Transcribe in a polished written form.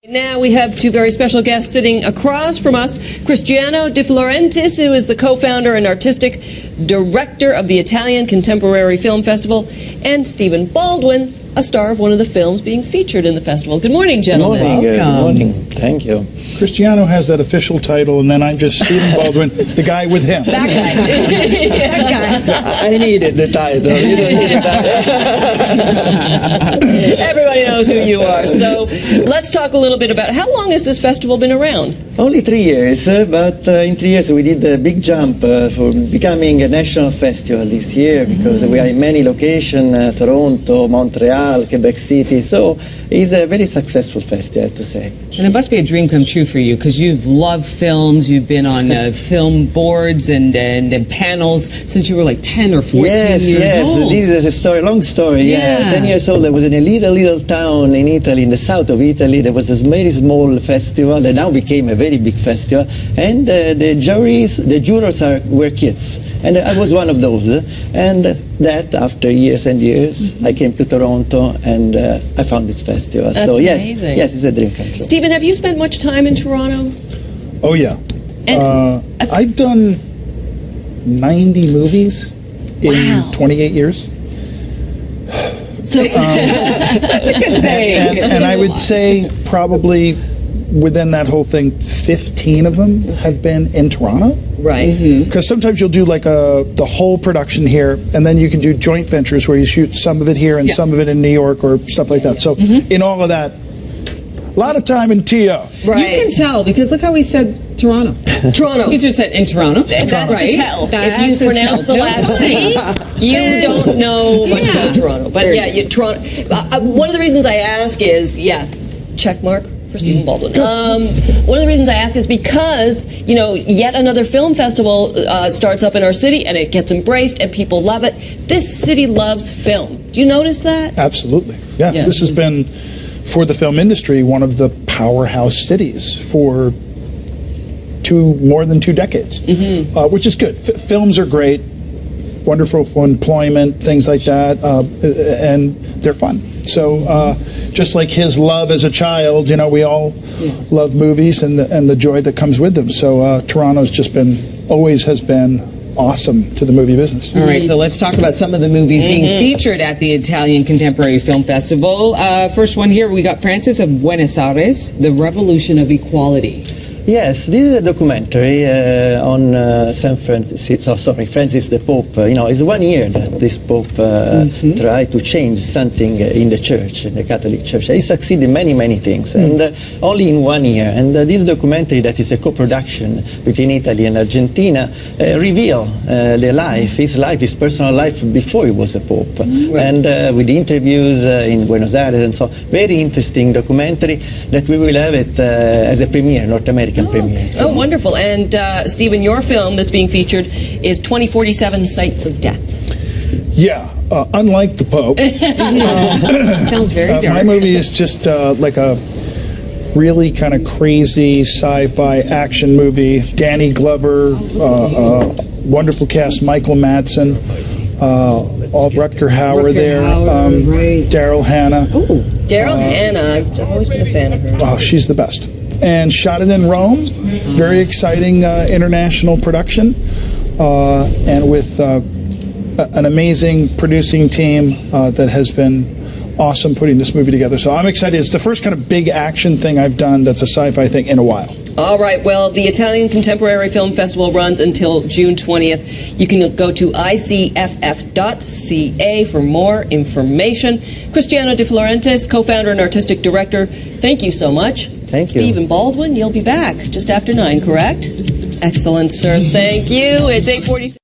Now we have two very special guests sitting across from us. Cristiano De Laurentiis, who is the co-founder and artistic director of the Italian Contemporary Film Festival, and Stephen Baldwin, a star of one of the films being featured in the festival. Good morning, gentlemen. Good morning. Thank you. Cristiano has that official title, and then I'm just Stephen Baldwin, the guy with him. That guy. That guy. I needed the title. You don't need that. Everybody knows who you are. So let's talk a little bit about how long has this festival been around? Only 3 years, but in 3 years we did a big jump for becoming a national festival this year, because we are in many locations, Toronto, Montreal, Quebec City, so it's a very successful festival, I have to say. And it must be a dream come true for you, because you've loved films, you've been on film boards and panels since you were like 10 or 14 years old. This is a story, long story. Yeah. 10 years old, I was in a little town in Italy, in the south of Italy. There was a very small festival that now became a very big festival, and the jurors were kids, and I was one of those. And that, after years and years, I came to Toronto, and I found this festival. That's so amazing. yes, it's a dream come true. Stephen, have you spent much time in Toronto? Oh, yeah. And I've done 90 movies in 28 years. So that's a good thing. And I would say probably within that whole thing, 15 of them have been in Toronto. Right. Because sometimes you'll do like the whole production here, and then you can do joint ventures where you shoot some of it here and some of it in New York or stuff like that. So in all of that, a lot of time in TO. Right. You can tell, because look how he said Toronto. Toronto. He just said in Toronto. That's right. the tell. That's if you pronounce the last T, you don't know much about Toronto. But Toronto. One of the reasons I ask is, check mark for Stephen Baldwin. One of the reasons I ask is because, yet another film festival starts up in our city, and it gets embraced, and people love it. This city loves film. Do you notice that? Absolutely. Yeah. This has been, for the film industry, one of the powerhouse cities for more than 2 decades, which is good. Films are great, wonderful for employment, things like that, and they're fun. So just like his love as a child, we all love movies and the joy that comes with them. So Toronto's just always has been awesome to the movie business. All right, so let's talk about some of the movies being featured at the Italian Contemporary Film Festival. First one here, we got Francis of Buenos Aires, The Revolution of Equality. Yes, this is a documentary on Francis the Pope. It's 1 year that this Pope tried to change something in the church, in the Catholic Church. He succeeded in many, many things, and only in 1 year. And this documentary, that is a co-production between Italy and Argentina, reveal his personal life before he was a Pope, and with interviews in Buenos Aires and so on. Very interesting documentary that we will have it as a premiere, North American premiere. So. Oh, wonderful. And Stephen, your film that's being featured is 2047 Sites of Death. Yeah, unlike the Pope. Sounds very dark. My movie is just like a really kind of crazy sci-fi action movie. Danny Glover, wonderful cast, Michael Madsen, Rutger Hauer there, Daryl Hannah. Oh, Daryl Hannah. I've always been a fan of her. Oh, she's the best. And shot it in Rome. Very exciting international production, and with an amazing producing team that has been awesome putting this movie together. So I'm excited. It's the first kind of big action thing I've done that's a sci-fi thing in a while. All right. Well, the Italian Contemporary Film Festival runs until June 20th. You can go to ICFF.ca for more information. Cristiano De Laurentiis, co-founder and artistic director, thank you so much. Thank you. Stephen Baldwin, you'll be back just after 9, correct? Excellent, sir. Thank you. It's 8:46.